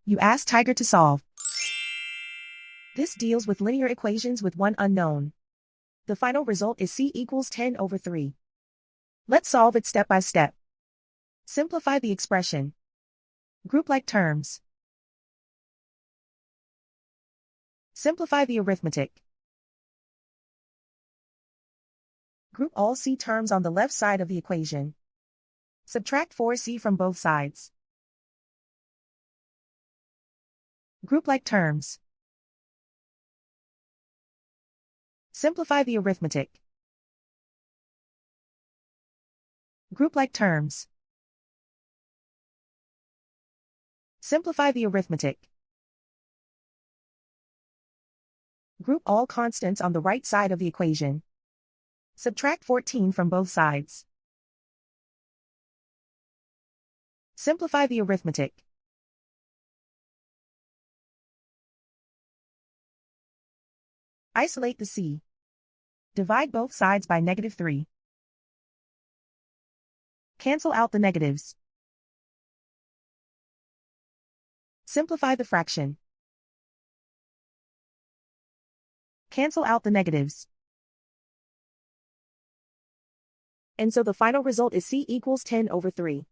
You ask Tiger to solve. This deals with linear equations with one unknown. The final result is c equals 10/3. Let's solve it step by step. Simplify the expression. Group like terms. Simplify the arithmetic. Group all c terms on the left side of the equation. Subtract 4c from both sides. Group like terms. Simplify the arithmetic. Group like terms. Simplify the arithmetic. Group all constants on the right side of the equation. Subtract 14 from both sides. Simplify the arithmetic. Isolate the c. Divide both sides by -3. Cancel out the negatives. Simplify the fraction. Cancel out the negatives. And so the final result is c equals 10/3.